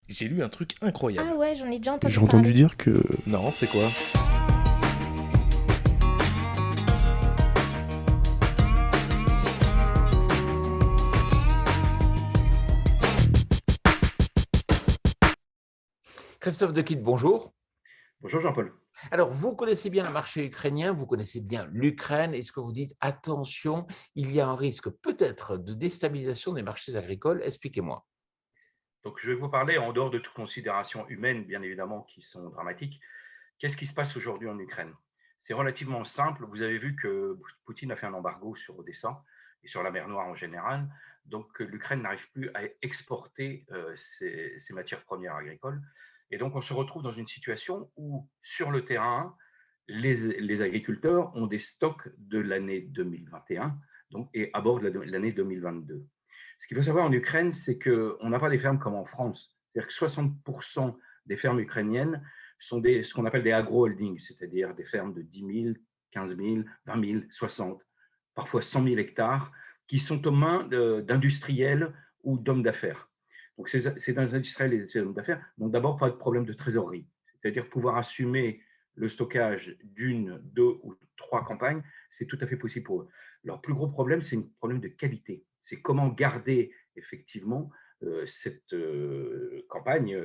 J'ai lu un truc incroyable. Ah ouais, j'en ai déjà J'ai entendu entendu parler. dire que... Non, c'est quoi? Christophe Dequitte, bonjour. Bonjour Jean-Paul. Alors, vous connaissez bien le marché ukrainien, vous connaissez bien l'Ukraine. Est-ce que vous dites, attention, il y a un risque peut-être de déstabilisation des marchés agricoles? Expliquez-moi. Donc, je vais vous parler, en dehors de toute considération humaine, bien évidemment, qui sont dramatiques. Qu'est-ce qui se passe aujourd'hui en Ukraine? C'est relativement simple. Vous avez vu que Poutine a fait un embargo sur Odessa et sur la mer Noire en général. Donc, l'Ukraine n'arrive plus à exporter ses matières premières agricoles. Et donc, on se retrouve dans une situation où, sur le terrain, les agriculteurs ont des stocks de l'année 2021 donc, et abordent l'année 2022. Ce qu'il faut savoir en Ukraine, c'est qu'on n'a pas des fermes comme en France. C'est-à-dire que 60% des fermes ukrainiennes sont ce qu'on appelle des agro-holdings, c'est-à-dire des fermes de 10 000, 15 000, 20 000, 60, parfois 100 000 hectares, qui sont aux mains d'industriels ou d'hommes d'affaires. Donc, ces industriels et ces hommes d'affaires n'ont d'abord pas de problème de trésorerie, c'est-à-dire pouvoir assumer le stockage d'une, deux ou trois campagnes, c'est tout à fait possible pour eux. Leur plus gros problème, c'est un problème de qualité. C'est comment garder effectivement cette campagne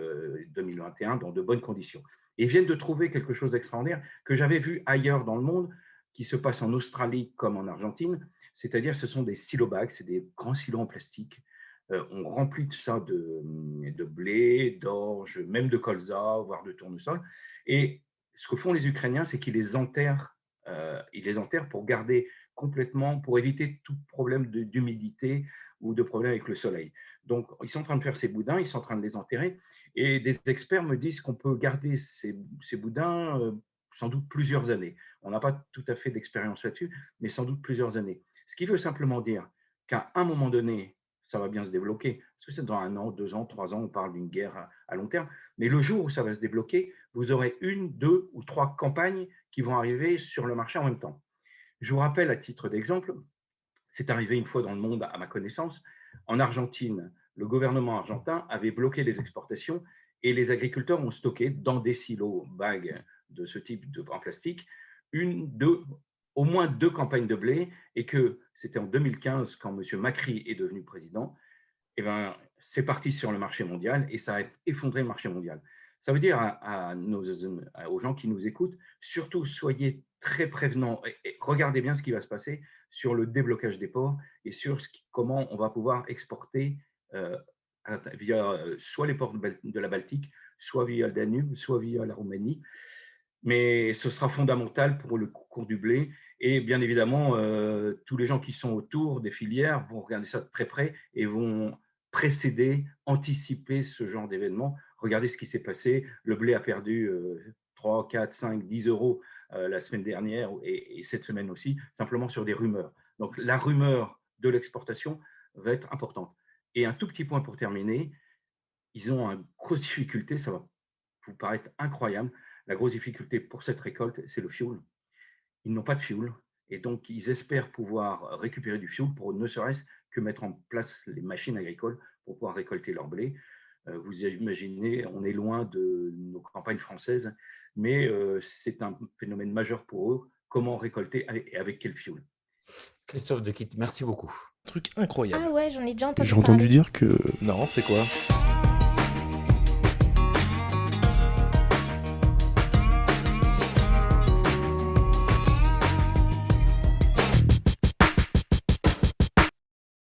2021 dans de bonnes conditions. Et ils viennent de trouver quelque chose d'extraordinaire que j'avais vu ailleurs dans le monde, qui se passe en Australie comme en Argentine, c'est-à-dire ce sont des silo-bags, c'est des grands silos en plastique. On remplit tout ça de blé, d'orge, même de colza, voire de tournesol. Et ce que font les Ukrainiens, c'est ils les enterrent pour garder complètement, pour éviter tout problème d'humidité ou de problème avec le soleil. Donc, ils sont en train de faire ces boudins, ils sont en train de les enterrer, et des experts me disent qu'on peut garder ces boudins sans doute plusieurs années. On n'a pas tout à fait d'expérience là-dessus, mais sans doute plusieurs années. Ce qui veut simplement dire qu'à un moment donné, ça va bien se débloquer, parce que c'est dans 1 an, 2 ans, 3 ans, on parle d'une guerre à long terme, mais le jour où ça va se débloquer, vous aurez 1, 2 ou 3 campagnes qui vont arriver sur le marché en même temps. Je vous rappelle, à titre d'exemple, c'est arrivé une fois dans le monde, à ma connaissance, en Argentine, le gouvernement argentin avait bloqué les exportations et les agriculteurs ont stocké dans des silos bags de ce type en plastique au moins 2 campagnes de blé, et que c'était en 2015 quand M. Macri est devenu président. Et ben, c'est parti sur le marché mondial et ça a effondré le marché mondial. Ça veut dire aux gens qui nous écoutent, surtout soyez très prévenants et regardez bien ce qui va se passer sur le déblocage des ports et sur comment on va pouvoir exporter euh, via soit les ports de la Baltique, soit via le Danube, soit via la Roumanie. Mais ce sera fondamental pour le cours du blé. Et bien évidemment, tous les gens qui sont autour des filières vont regarder ça de très près et vont précéder, anticiper ce genre d'événement. Regardez ce qui s'est passé. Le blé a perdu 3, 4, 5, 10 euros la semaine dernière et cette semaine aussi, simplement sur des rumeurs. Donc la rumeur de l'exportation va être importante. Et un tout petit point pour terminer, ils ont une grosse difficulté, ça va vous paraître incroyable. La grosse difficulté pour cette récolte, c'est le fioul. Ils n'ont pas de fioul et donc ils espèrent pouvoir récupérer du fioul pour ne serait-ce que mettre en place les machines agricoles pour pouvoir récolter leur blé. Vous imaginez, on est loin de nos campagnes françaises, mais c'est un phénomène majeur pour eux. Comment récolter et avec quel fioul? Christophe Dequitte, merci beaucoup. Un truc Ah incroyable. ouais, j'en ai déjà J'ai entendu entendu parler. dire que... Non, c'est quoi?